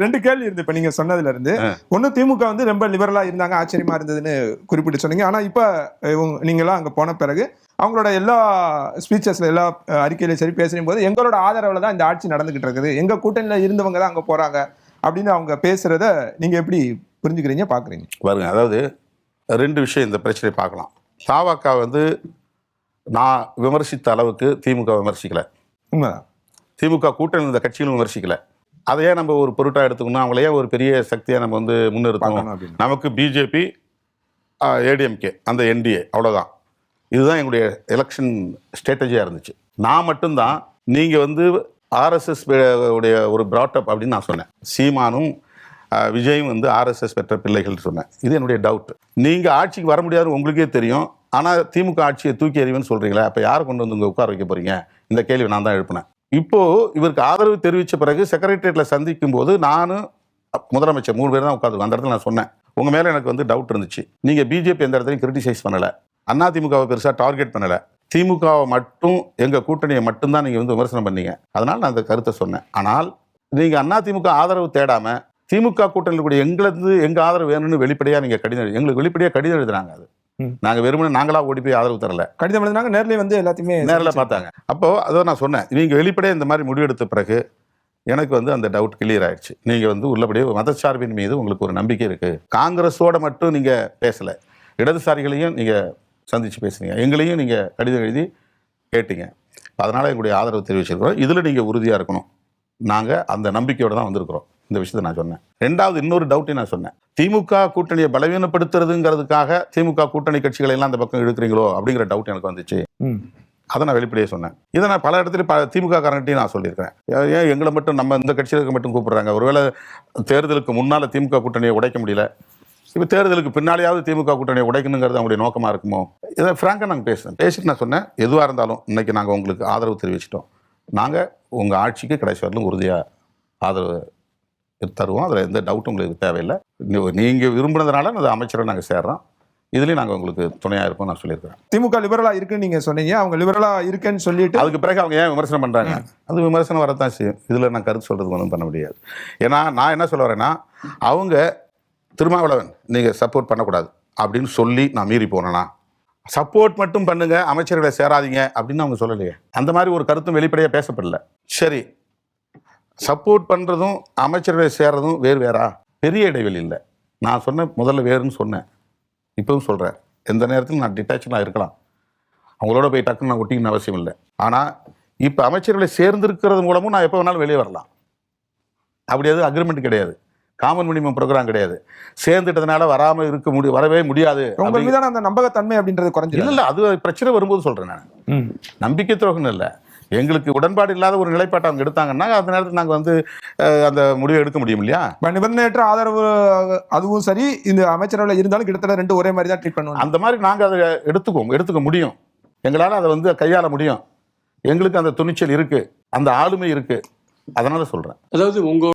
2 கேள்வி இருந்து இப்ப நீங்க சொன்னதுல இருந்து. ஒண்ணு திமுக வந்து ரொம்ப லிபரலா இருந்தாங்க, ஆச்சரியமா இருந்ததுன்னு குறிப்பிட்டு சொன்னீங்க. ஆனா இப்ப நீங்க எல்லாம் அங்க போன பிறகு அவங்களோட எல்லா ஸ்பீச்சஸ்ல எல்லா அறிக்கையிலும் சரி பேசும் போது எங்களோட ஆதரவுல தான் இந்த ஆட்சி நடந்துகிட்டு இருக்குது, எங்க கூட்டணியில இருந்தவங்க தான் அங்க போறாங்க அப்படின்னு அவங்க பேசுறத நீங்க எப்படி புரிஞ்சுக்கிறீங்க பாக்குறீங்க? பாருங்க, அதாவது 2 விஷயம் இந்த பிரச்சனையை பார்க்கலாம். தாவக வந்து நான் விமர்சித்த அளவுக்கு திமுக விமர்சிக்கல. உண்மைதான். திமுக கூட்டணி இந்த கட்சிகளும் விமர்சிக்கல. அதையே நம்ம ஒரு பொருட்டா எடுத்துக்கணும், அவங்களையே ஒரு பெரிய சக்தியை நம்ம வந்து முன்னிறுத்தணும். நமக்கு பிஜேபி, ஏடிஎம்கே, அந்த என்டிஏ, அவ்வளோதான். இதுதான் எங்களுடைய எலெக்ஷன் ஸ்ட்ராட்டஜியாக இருந்துச்சு. நான் மட்டும்தான் நீங்கள் வந்து ஆர்எஸ்எஸ் உடைய ஒரு பிராட்டப் அப்படின்னு நான் சொன்னேன். சீமானும் விஜயும் வந்து ஆர்எஸ்எஸ் பெற்ற பிள்ளைகள் சொன்னேன். இது என்னுடைய டவுட். நீங்கள் ஆட்சிக்கு வர முடியாது உங்களுக்கே தெரியும், ஆனால் திமுக ஆட்சியை தூக்கி எறிவேன்னு சொல்கிறீங்களா? அப்போ யாரை கொண்டு வந்து இங்கே உட்கார வைக்க போகிறீங்க? இந்த கேள்வி நான் தான் எழுப்பினேன். இப்போது இவருக்கு ஆதரவு தெரிவித்த பிறகு செக்ரட்டரியேட்டில் சந்திக்கும் போது நானும் முதலமைச்சர் 3 பேர் தான் உட்காந்து அந்த இடத்துல நான் சொன்னேன், உங்கள் மேலே எனக்கு வந்து டவுட் இருந்துச்சு. நீங்கள் பிஜேபி எந்த இடத்துலையும் கிரிட்டிசைஸ் பண்ணலை, அதிமுகவை பெருசாக டார்கெட் பண்ணலை, திமுகவை மட்டும் எங்கள் கூட்டணியை மட்டும்தான் நீங்கள் வந்து விமர்சனம் பண்ணீங்க. அதனால் நான் அந்த கருத்தை சொன்னேன். ஆனால் நீங்கள் அதிமுக ஆதரவு தேடாமல் திமுக கூட்டணியில் கூடிய எங்கள் ஆதரவு வேணும்னு வெளிப்படையாக நீங்கள் கடிதம் எங்களுக்கு வெளிப்படையாக கடிதம் எழுதுனாங்க. அது நாங்கள் வெறுமனே நாங்களா ஓடி போய் ஆதரவு தரல, கடிதம் எழுதினாங்க. நேரில் வந்து எல்லாத்தையுமே நேரில் பார்த்தாங்க. அப்போ அதை நான் சொன்னேன், நீங்கள் வெளிப்படையாக இந்த மாதிரி முடிவெடுத்த பிறகு எனக்கு வந்து அந்த டவுட் கிளியர் ஆயிடுச்சு. நீங்கள் வந்து உள்ளபடியே மதச்சார்பின் மீது உங்களுக்கு ஒரு நம்பிக்கை இருக்குது. காங்கிரஸோட மட்டும் நீங்கள் பேசலை, இடதுசாரிகளையும் நீங்கள் சந்தித்து பேசுனீங்க, எங்களையும் நீங்கள் கடிதம் எழுதி கேட்டீங்க. அதனால் எங்களுடைய ஆதரவு தெரிவிச்சிருக்கிறோம். இதில் நீங்கள் உறுதியாக இருக்கணும். நாங்கள் அந்த நம்பிக்கையோடு தான் வந்திருக்கிறோம். இந்த விஷயத்தை நான் சொன்னேன். 2வது இன்னொரு டவுட்டையும் நான் சொன்னேன், திமுக கூட்டணியை பலவீனப்படுத்துறதுங்கிறதுக்காக திமுக கூட்டணி கட்சிகளை எல்லாம் அந்த பக்கம் இழுக்கிறீங்களோ அப்படிங்கிற டவுட் எனக்கு வந்துச்சு. அதை நான் வெளிப்படையே சொன்னேன். இதை நான் பல இடத்துல திமுக காரங்கட்டையும் நான் சொல்லியிருக்கிறேன். ஏன் எங்களை மட்டும் நம்ம இந்த கட்சிகளுக்கு மட்டும் கூப்பிடுறாங்க? ஒருவேளை தேர்தலுக்கு முன்னால் திமுக கூட்டணியை உடைக்க முடியல, இப்போ தேர்தலுக்கு பின்னாலேயாவது திமுக கூட்டணியை உடைக்கணுங்கிறது அவங்களுடைய நோக்கமாக இருக்குமோ? இதை ஃப்ராங்காக நாங்கள் பேசிட்டு நான் சொன்னேன், எதுவாக இருந்தாலும் இன்னைக்கு நாங்கள் உங்களுக்கு ஆதரவு தெரிவிச்சிட்டோம், நாங்கள் உங்கள் ஆட்சிக்கு கடைசி வரலும் உறுதியாக ஆதரவு தருவோம், அதில் எந்த டவுட்டும் உங்களுக்கு தேவையில்லை. நீங்கள் விரும்பினதுனால அந்த அமைச்சரை நாங்கள் சேர்றோம், இதுலேயும் நாங்கள் உங்களுக்கு துணையாக இருப்போம் நான் சொல்லியிருக்கிறேன். திமுக லிபரலா இருக்குன்னு நீங்கள் சொன்னீங்க, அவங்க லிபரலா இருக்குன்னு சொல்லிட்டு அதுக்கு பிறகு அவங்க ஏன் விமர்சனம் பண்ணுறாங்க? அது விமர்சனம் வரத்தான் செய்யும். இதில் நான் கருத்து சொல்கிறதுக்கு ஒன்றும் பண்ண முடியாது. ஏன்னா நான் என்ன சொல்ல வரேன்னா, அவங்க திருமாவளவன் நீங்கள் சப்போர்ட் பண்ணக்கூடாது அப்படின்னு சொல்லி நான் மீறி போனேன்னா, சப்போர்ட் மட்டும் பண்ணுங்க, அமைச்சர்களை சேராதீங்க அப்படின்னு அவங்க சொல்லலையே. அந்த மாதிரி ஒரு கருத்தும் வெளிப்படையாக பேசப்படல. சரி, சப்போர்ட் பண்ணுறதும் அமைச்சர்களை சேர்றதும் வேறா? பெரிய இடைவெளி இல்லை. நான் சொன்னேன் முதல்ல வேறுன்னு சொன்னேன், இப்பவும் சொல்கிறேன். எந்த நேரத்தில் நான் டிட்டாச்சாக இருக்கலாம், அவங்களோட போய் டக்குன்னு நான் ஒட்டிக்கணும் அவசியம் இல்லை. ஆனால் இப்போ அமைச்சர்களை சேர்ந்திருக்கிறது மூலமும் நான் எப்போ வேணாலும் வெளியே வரலாம். அப்படி எதுவும் அக்ரிமெண்ட் கிடையாது, காமன் மினிமம் ப்ரோக்ராம் கிடையாது. சேர்ந்துட்டதுனால வரவே முடியாது. அந்த நம்பகத்தன்மை அப்படின்றது குறைஞ்சி இல்லை, அது பிரச்சனை வரும்போது சொல்கிறேன் நான். நம்பிக்கை துரோகம்னு இல்லை, எங்களுக்கு உடன்பாடு இல்லாத ஒரு நிலைப்பாட்டை அவங்க எடுத்தாங்கன்னா அந்த நேரத்தில் நாங்கள் வந்து அந்த முடிவை எடுக்க முடியும் இல்லையா? நிபந்தனையற்ற ஆதரவு அதுவும் சரி, இந்த அமைச்சரவையில் இருந்தாலும் கிட்டத்தட்ட 2 ஒரே மாதிரி தான் ட்ரீட் பண்ணுவோம். அந்த மாதிரி நாங்கள் அதை எடுத்துக்க முடியும், எங்களால் அதை வந்து கையாள முடியும். எங்களுக்கு அந்த துணிச்சல் இருக்குது, அந்த ஆளுமை இருக்குது. அதனால சொல்கிறேன். அதாவது உங்க